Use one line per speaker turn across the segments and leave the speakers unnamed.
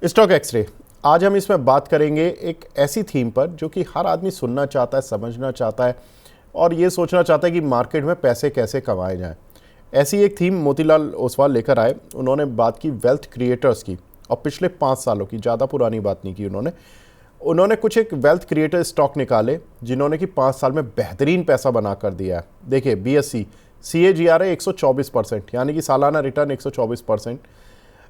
Stock x ray. आज हम इसमें बात करेंगे एक ऐसी थीम पर जो कि हर आदमी सुनना चाहता है, समझना चाहता है और ये सोचना चाहता है कि मार्केट में पैसे कैसे कमाए जाएं। ऐसी एक थीम मोतीलाल ओसवाल लेकर आए। उन्होंने बात की वेल्थ क्रिएटर्स की और पिछले 5 सालों की, ज़्यादा पुरानी बात नहीं की उन्होंने कुछ एक वेल्थ क्रिएटर स्टॉक निकाले जिन्होंने कि 5 साल में बेहतरीन पैसा बना कर दिया है। देखिए BSE CAGR है 124%, यानी कि सालाना रिटर्न 124%।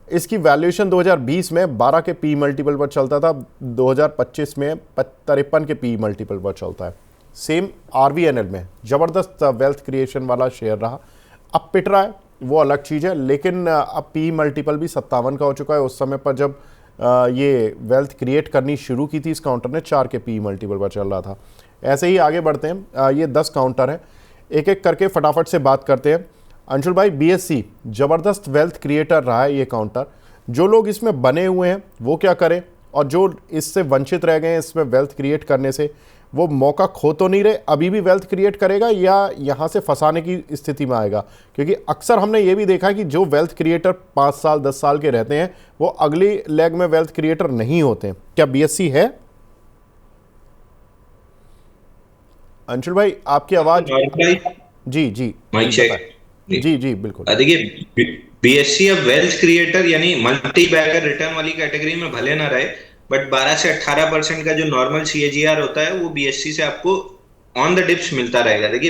इसकी वैल्यूएशन 2020 में 12 के पी मल्टीपल पर चलता था, 2025 में 53 के पी मल्टीपल पर चलता है। सेम RVNL में ज़बरदस्त वेल्थ क्रिएशन वाला शेयर रहा। अब पिट रहा है वो अलग चीज़ है, लेकिन अब पी मल्टीपल भी 57 का हो चुका है। उस समय पर जब ये वेल्थ क्रिएट करनी शुरू की थी इस काउंटर ने 4 के पी मल्टीपल पर चल रहा था। ऐसे ही आगे बढ़ते हैं। ये 10 काउंटर हैं, एक एक करके फटाफट से बात करते हैं। अंशुल भाई, BSE ज़बरदस्त वेल्थ क्रिएटर रहा है ये काउंटर। जो लोग इसमें बने हुए हैं वो क्या करें, और जो इससे वंचित रह गए हैं इसमें वेल्थ क्रिएट करने से, वो मौका खो तो नहीं रहे, अभी भी वेल्थ क्रिएट करेगा या यहाँ से फंसाने की स्थिति में आएगा? क्योंकि अक्सर हमने ये भी देखा है कि जो वेल्थ क्रिएटर 5 साल 10 साल के रहते हैं वो अगली लेग में वेल्थ क्रिएटर नहीं होते। क्या BSE है? अंशुल भाई आपकी आवाज़। जी जी
माइक चेक।
जी जी बिल्कुल।
देखिए, बीएससी अब वेल्थ क्रिएटर यानी मल्टी बैगर रिटर्न वाली कैटेगरी में भले ना रहे, बट 12 से 18% का जो नॉर्मल सीएजीआर होता है वो बीएससी से आपको ऑन द डिप्स मिलता रहेगा। देखिए,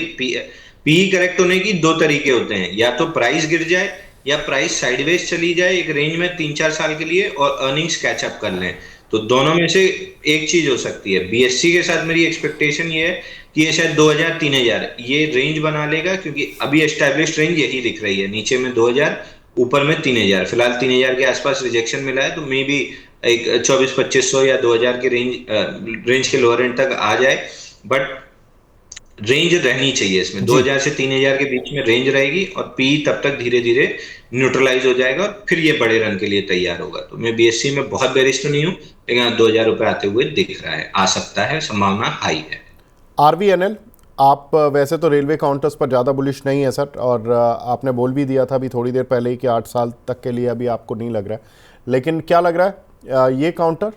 पीई करेक्ट होने की दो तरीके होते हैं, या तो प्राइस गिर जाए या प्राइस साइडवेज चली जाए एक रेंज में 3-4 साल के लिए और अर्निंग्स कैचअप कर लें। तो दोनों में से एक चीज हो सकती है। बीएससी के साथ मेरी एक्सपेक्टेशन ये है कि ये शायद 2000-3000 ये रेंज बना लेगा, क्योंकि अभी एस्टैब्लिश्ड रेंज यही दिख रही है, नीचे में 2000, ऊपर में 3000। फिलहाल 3000 के आसपास रिजेक्शन मिला है, तो मे बी एक 24-2500 या 2000 के रेंज के लोअर एंड तक आ जाए। बट रेंज रहनी चाहिए इसमें,
जी
2000 से 3000 के बीच में रेंज रहेगी और पी तब तक धीरे धीरे न्यूट्रलाइज हो जाएगा और फिर ये बड़े रन के लिए तैयार होगा। तो मैं बीएससी में बहुत बेरिश तो नहीं हूँ, लेकिन 2000 रुपए आते हुए दिख रहा है, आ सकता है, संभावना हाई है।
RVNL, आप वैसे तो रेलवे काउंटर्स पर ज़्यादा बुलिश नहीं है सर, और आपने बोल भी दिया था अभी थोड़ी देर पहले ही कि 8 साल तक के लिए अभी आपको नहीं लग रहा है, लेकिन क्या लग रहा है ये काउंटर?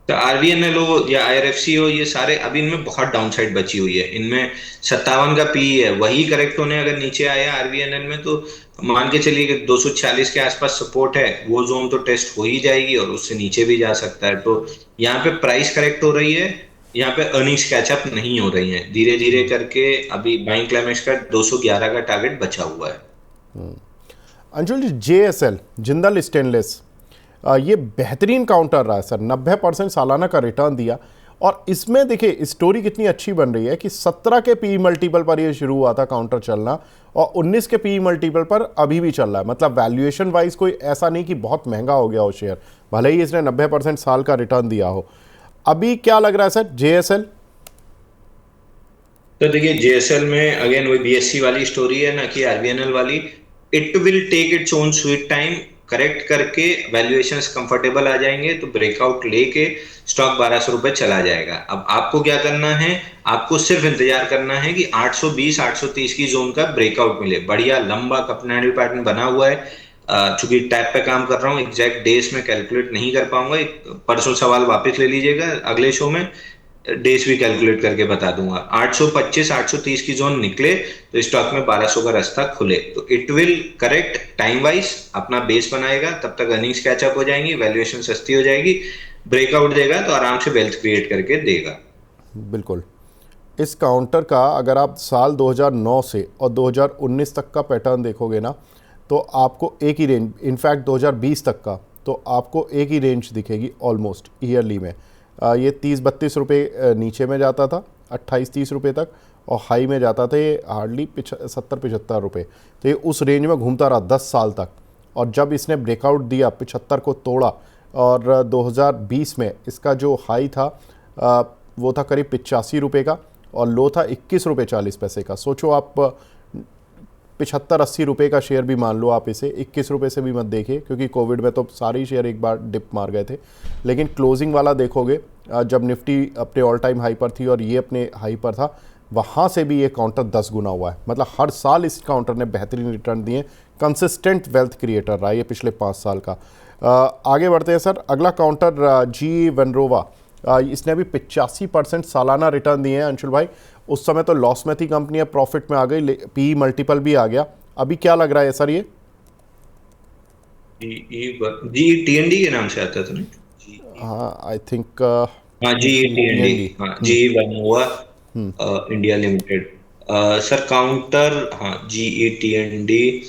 तो आरवीएनएल हो या आईआरएफसी हो, ये सारे अभी इनमें बहुत डाउनसाइड बची हुई है। इनमें 57 का पी है, वही करेक्ट होने अगर नीचे आया आरवीएनएल में तो मान के चलिए कि 246 के आसपास सपोर्ट है, वो जोन तो टेस्ट हो ही जाएगी और उससे नीचे भी जा सकता है। तो यहाँ पे प्राइस करेक्ट हो रही है, यहाँ पे अर्निंग्स कैचअप नहीं हो रही है धीरे धीरे करके। अभी बाइंग क्लाइमेक्स का 211 का टारगेट बचा हुआ है।
अंशुल जी, JSL जिंदल स्टेनलेस, ये बेहतरीन काउंटर रहा है सर, 90% सालाना का रिटर्न दिया। और इसमें देखिए स्टोरी कितनी अच्छी बन रही है कि 17 के पी मल्टीपल पर ये शुरू हुआ था काउंटर चलना, और 19 के पी मल्टीपल पर अभी भी चल रहा है। मतलब वैल्यूएशन वाइज कोई ऐसा नहीं कि बहुत महंगा हो गया हो शेयर, भले ही इसने 90% साल का रिटर्न दिया हो। अभी क्या लग रहा है सर JSL?
तो देखिए, जेएसएल में अगेन वही बीएससी वाली स्टोरी है ना कि आरबीएनएल वाली। It will take its own sweet time, correct करके वैल्यूएशंस कंफर्टेबल आ जाएंगे तो ब्रेकआउट लेके स्टॉक 1200 रुपए चला जाएगा। अब आपको क्या करना है, आपको सिर्फ इंतजार करना है कि 820-830 की जोन का ब्रेकआउट मिले। बढ़िया लंबा कपनैडल पैटर्न बना हुआ है। चूंकि टैब पे काम कर रहा हूँ, एग्जैक्ट डेज में कैलकुलेट नहीं कर पाऊंगा, परसों सवाल वापस ले लीजिएगा अगले शो में, डेज भी कैलकुलेट करके बता दूंगा। 825-830 की जोन निकले तो स्टॉक में 1200 का रास्ता खुले तो it will correct time wise अपना बेस बनाएगा, तब तक अर्निंग्स कैचअप हो जाएंगी, वैल्यूएशन सस्ती हो जाएगी, ब्रेकआउट देगा तो आराम से वेल्थ क्रिएट करके देगा।
बिल्कुल। इस काउंटर का अगर आप साल 2009 से और 2019 तक का पैटर्न देखोगे ना, तो आपको एक ही रेंज, इनफैक्ट 2020 तक का, तो आपको एक ही रेंज दिखेगी ऑलमोस्ट ईयरली में। ये 30-32 रुपये नीचे में जाता था, 28-30 रुपये तक, और हाई में जाता था ये हार्डली 70-75 रुपये। तो ये उस रेंज में घूमता रहा 10 साल तक। और जब इसने ब्रेकआउट दिया, 75 को तोड़ा, और 2020 में इसका जो हाई था वो था करीब 85 रुपये का, और लो था 21 रुपये 40 पैसे का। सोचो आप, 75-80 रुपये का शेयर भी मान लो आप इसे, 21 रुपये से भी मत देखिए, क्योंकि कोविड में तो सारे ही शेयर एक बार डिप मार गए थे। लेकिन क्लोजिंग वाला देखोगे, जब निफ्टी अपने ऑल टाइम हाई पर थी और ये अपने हाई पर था, वहाँ से भी ये काउंटर 10 गुना हुआ है। मतलब हर साल इस काउंटर ने बेहतरीन रिटर्न दिए। कंसिस्टेंट वेल्थ क्रिएटर रहा है ये पिछले 5 साल का। आगे बढ़ते हैं सर। अगला काउंटर जी वेनरोवा, इसने अभी 85% सालाना रिटर्न दिए हैं अंशुल भाई। उस समय तो लॉस में थी कंपनी, अब प्रॉफिट में आ गई, पी मल्टीपल भी आ गया। अभी क्या लग रहा है सर ये?
जी टीएनडी के नाम से आता था ना? जी,
हाँ आई थिंक
हाँ जी
टी
टीएनडी,
एन डी।
हाँ जी वनोवा इंडिया लिमिटेड। सर काउंटर, हाँ जीई टीएनडी,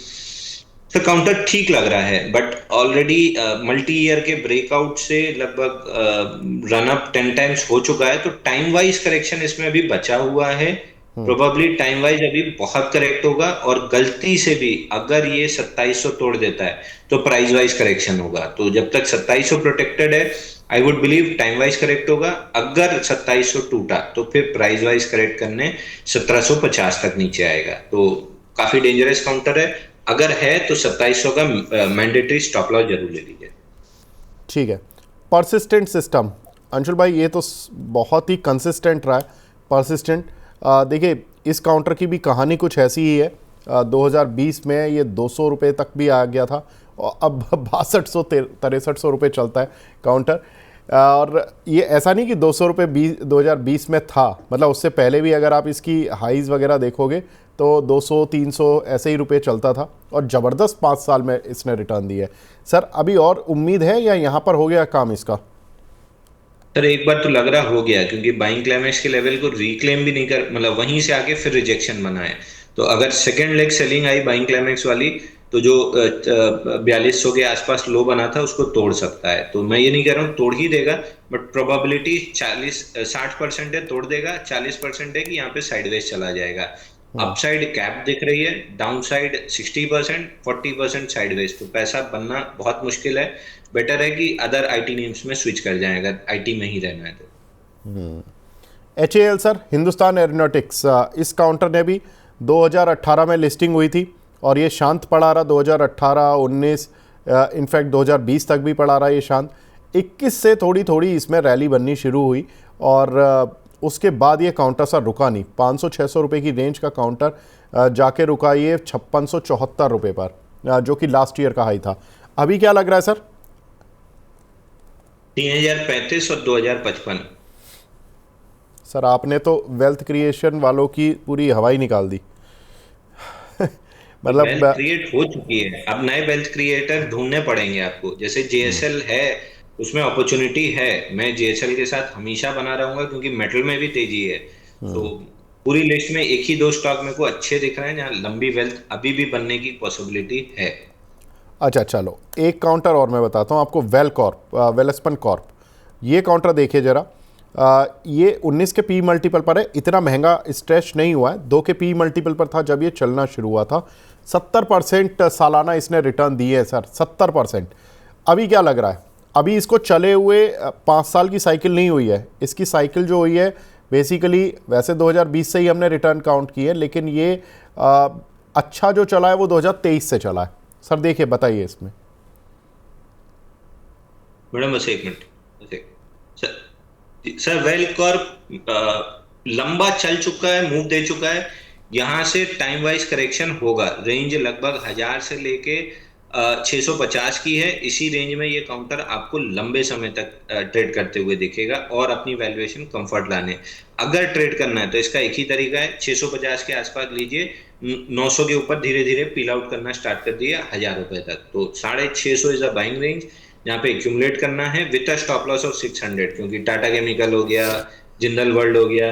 सर काउंटर ठीक लग रहा है, बट ऑलरेडी मल्टी ईयर के ब्रेकआउट से लगभग रन अप 10 टाइम्स हो चुका है, तो टाइम वाइज करेक्शन इसमें अभी बचा हुआ है। प्रोबेबली टाइम वाइज अभी बहुत करेक्ट होगा, और गलती से भी अगर ये 2700 तोड़ देता है तो प्राइस वाइज करेक्शन होगा। तो जब तक 2700 प्रोटेक्टेड है, I would believe time wise correct होगा। अगर 2700 टूटा तो फिर प्राइस वाइज करेक्ट करने 1750 तक नीचे आएगा, तो काफी डेंजरस काउंटर है। अगर है तो 2700 का मैंडेटरी स्टॉप लॉस जरूर ले लीजिए।
ठीक है। परसिस्टेंट सिस्टम, अंशुल भाई ये तो बहुत ही कंसिस्टेंट रहा है, परसिस्टेंट। देखिए इस काउंटर की भी कहानी कुछ ऐसी ही है। 2020 में ये 200 रुपये तक भी आ गया था, और अब 6200 6300 रुपये चलता है काउंटर। और ये ऐसा नहीं कि 200 रुपये 2020 में था, मतलब उससे पहले भी अगर आप इसकी हाइज़ वगैरह देखोगे तो 200 300 ऐसे ही रुपये चलता था, और ज़बरदस्त 5 साल में इसने रिटर्न दिया है। सर अभी और उम्मीद है या यहाँ पर हो गया काम इसका?
सर एक बार तो लग रहा हो गया, क्योंकि बाइंग क्लाइमेक्स के लेवल को रिक्लेम भी नहीं कर, मतलब वहीं से आके फिर रिजेक्शन बना है। तो अगर सेकेंड लेग सेलिंग आई बाइंग क्लाइमेक्स वाली, तो जो 4200 के आसपास लो बना था उसको तोड़ सकता है। तो मैं ये नहीं कह रहा हूँ तोड़ ही देगा, बट प्रोबेबिलिटी 60% है तोड़ देगा, 40% है कि यहाँ पे साइडवेज चला जाएगा। अपसाइड कैप दिख रही है, डाउन साइड 60%, 40% साइडवेज, तो पैसा बनना बहुत मुश्किल है। बेटर है कि अदर आईटी नेम्स में स्विच कर जाए अगर आईटी में ही रहना है तो।
HAL सर, हिंदुस्तान एरोनॉटिक्स, इस काउंटर ने भी 2018 में लिस्टिंग हुई थी, और ये शांत पड़ा रहा 2018 19, इनफैक्ट 2020 तक भी पड़ा रहा ये शांत। 21 से थोड़ी थोड़ी इसमें रैली बननी शुरू हुई, और उसके बाद ये काउंटर सर रुका नहीं। 500-600 रुपये की रेंज का काउंटर जाके रुका ये 5674 रुपये पर, जो कि लास्ट ईयर का हाई था। अभी क्या लग रहा है सर?
3035 और 2055।
सर आपने तो वेल्थ क्रिएशन वालों की पूरी हवाई निकाल दी। मतलब
वेल्थ क्रिएट हो चुकी है, अब नए वेल्थ क्रिएटर ढूंढने पड़ेंगे आपको। जैसे जेएसएल है, उसमें अपॉर्चुनिटी है, मैं जेएसएल के साथ हमेशा बना रहूंगा क्योंकि मेटल में भी तेजी है। तो पूरी लिस्ट में एक ही दो स्टॉक मेरे को अच्छे दिख रहे हैं जहां लंबी वेल्थ अभी भी बनने की पॉसिबिलिटी है।
अच्छा चलो, एक काउंटर और मैं बताता हूँ आपको, वेलस्पन कॉर्प। ये काउंटर देखिए ज़रा, ये 19 के पी मल्टीपल पर है, इतना महंगा स्ट्रेच नहीं हुआ है। 2 के पी मल्टीपल पर था जब ये चलना शुरू हुआ था। 70% सालाना इसने रिटर्न दिए है सर, 70%। अभी क्या लग रहा है? अभी इसको चले हुए 5 साल की साइकिल नहीं हुई है, इसकी साइकिल जो हुई है बेसिकली, वैसे 2020 से ही हमने रिटर्न काउंट किए, लेकिन ये अच्छा जो चला है वो 2023 से चला है। सर देखिए, बताइए इसमें।
मैडम बस एक मिनट। सर वेलकॉर्प लंबा चल चुका है, मूव दे चुका है। यहां से टाइम वाइज करेक्शन होगा, रेंज लगभग 1000 से लेके 650 की है। इसी रेंज में ये काउंटर आपको लंबे समय तक ट्रेड करते हुए दिखेगा, और अपनी वैल्यूएशन कंफर्ट लाने। अगर ट्रेड करना है तो इसका एक ही तरीका है, 650 के आसपास लीजिए, 900 के ऊपर धीरे धीरे पील आउट करना स्टार्ट कर दिया 1000 रुपए तक। तो 650 इज अ बाइंग रेंज, यहाँ पे एक्यूमुलेट करना है with a stop loss of 600, क्योंकि टाटा केमिकल हो गया, जिंदल वर्ल्ड हो गया,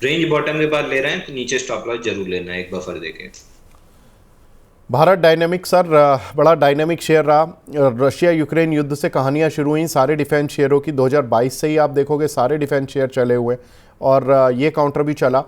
रेंज बॉटम के बाद ले रहे हैं तो नीचे स्टॉप लॉस जरूर लेना है, एक बफर देके।
भारत डायनेमिक सर, बड़ा डायनेमिक शेयर रहा। रशिया यूक्रेन युद्ध से कहानियां शुरू हुई सारे डिफेंस शेयरों की। 2022 से ही आप देखोगे सारे डिफेंस शेयर चले हुए, और ये काउंटर भी चला।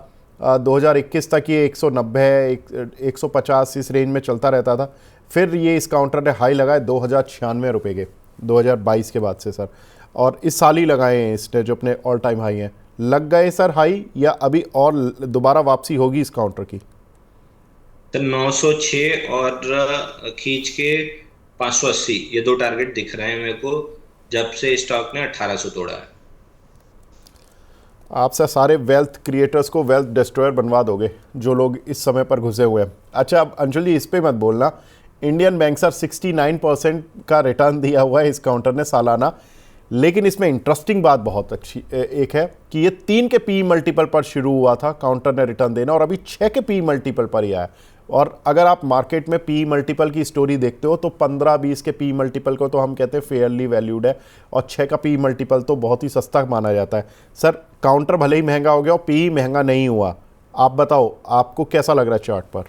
2021 तक ये 190 150 इस रेंज में चलता रहता था। फिर ये इस काउंटर ने हाई लगाए 2096 रुपये के 2022 के बाद से सर, और इस साल ही लगाए हैं इसने जो अपने ऑल टाइम हाई हैं। लग गए सर हाई, या अभी और दोबारा वापसी होगी इस काउंटर की?
तो 906 और खींच के 580, ये दो टारगेट दिख रहे हैं मेरे को जब से स्टॉक ने 1800 तोड़ा है।
आपसे सारे वेल्थ क्रिएटर्स को वेल्थ डिस्ट्रॉयर बनवा दोगे जो लोग इस समय पर घुसे हुए हैं। अच्छा अब अंजलि इस पे मत बोलना, इंडियन बैंक सर 69% का रिटर्न दिया हुआ है इस काउंटर ने सालाना। लेकिन इसमें इंटरेस्टिंग बात बहुत अच्छी एक है कि ये 3 के पी मल्टीपल पर शुरू हुआ था काउंटर ने रिटर्न देना, और अभी 6 के पी मल्टीपल पर ही आया। और अगर आप मार्केट में पी मल्टीपल की स्टोरी देखते हो तो 15-20 के पी मल्टीपल को तो हम कहते हैं फेयरली वैल्यूड है, और 6 का पी मल्टीपल तो बहुत ही सस्ता माना जाता है। सर काउंटर भले ही महंगा हो गया और पी महंगा नहीं हुआ, आप बताओ आपको कैसा लग रहा है चार्ट पर?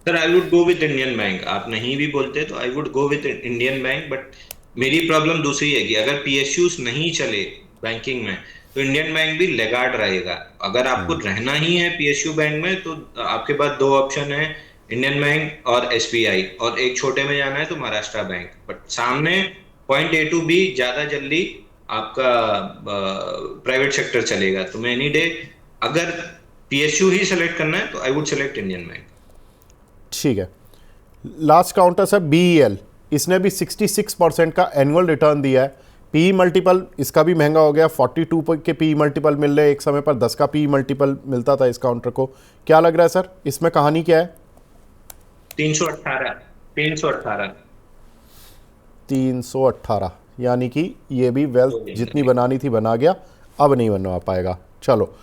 Sir I would go with Indian bank. आप नहीं भी बोलते तो I would go with Indian bank, but मेरी प्रॉब्लम दूसरी है कि अगर पीएसयूज नहीं चले बैंकिंग में तो इंडियन बैंक भी लेगार्ड रहेगा। अगर आपको रहना ही है पीएसयू बैंक में तो आपके पास दो ऑप्शन है, इंडियन बैंक और एसबीआई, और एक छोटे में जाना है तो महाराष्ट्र बैंक। बट सामने पॉइंट ए टू बी ज्यादा जल्दी आपका प्राइवेट सेक्टर चलेगा। तो मैं एनी डे अगर पीएसयू ही सेलेक्ट करना है तो I would select Indian bank.
ठीक है, लास्ट काउंटर सर बीईएल, इसने भी 66% का एनुअल रिटर्न दिया है। पी मल्टीपल इसका भी महंगा हो गया, 42 के पी मल्टीपल मिल रहे, एक समय पर 10 का पी मल्टीपल मिलता था इस काउंटर को। क्या लग रहा है सर इसमें कहानी क्या है?
318 318
318, यानी कि ये भी वेल्थ जितनी बनानी थी बना गया, अब नहीं बनवा पाएगा। चलो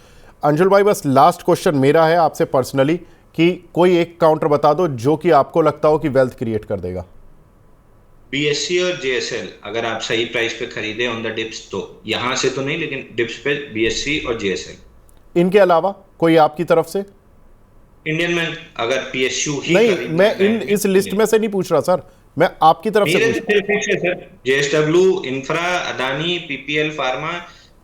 अंशुल भाई, बस लास्ट क्वेश्चन मेरा है आपसे पर्सनली कि कोई एक काउंटर बता दो जो कि आपको लगता हो कि वेल्थ क्रिएट कर देगा।
बीएससी और जेएसएल अगर आप सही प्राइस पे खरीदे ऑन द डिप्स, तो यहां से तो नहीं लेकिन डिप्स पे बीएससी और जेएसएल।
इनके अलावा कोई आपकी तरफ से?
इंडियन बैंक अगर पीएसयू ही
नहीं, मैं इस लिस्ट में से नहीं पूछ रहा सर, मैं आपकी तरफ से पूछ
रहा हूं। JSW, infra, Adani, PPL, pharma,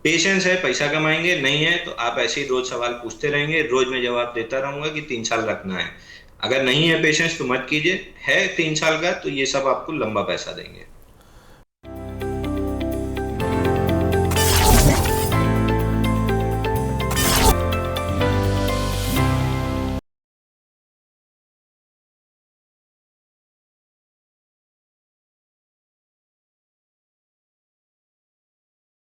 patience है, पैसा कमाएंगे, नहीं है तो आप ऐसे ही रोज सवाल पूछते रहेंगे, रोज मैं जवाब देता रहूंगा कि 3 साल रखना है। अगर नहीं है पेशेंस तो मत कीजिए, है 3 साल का तो ये सब आपको लंबा पैसा देंगे।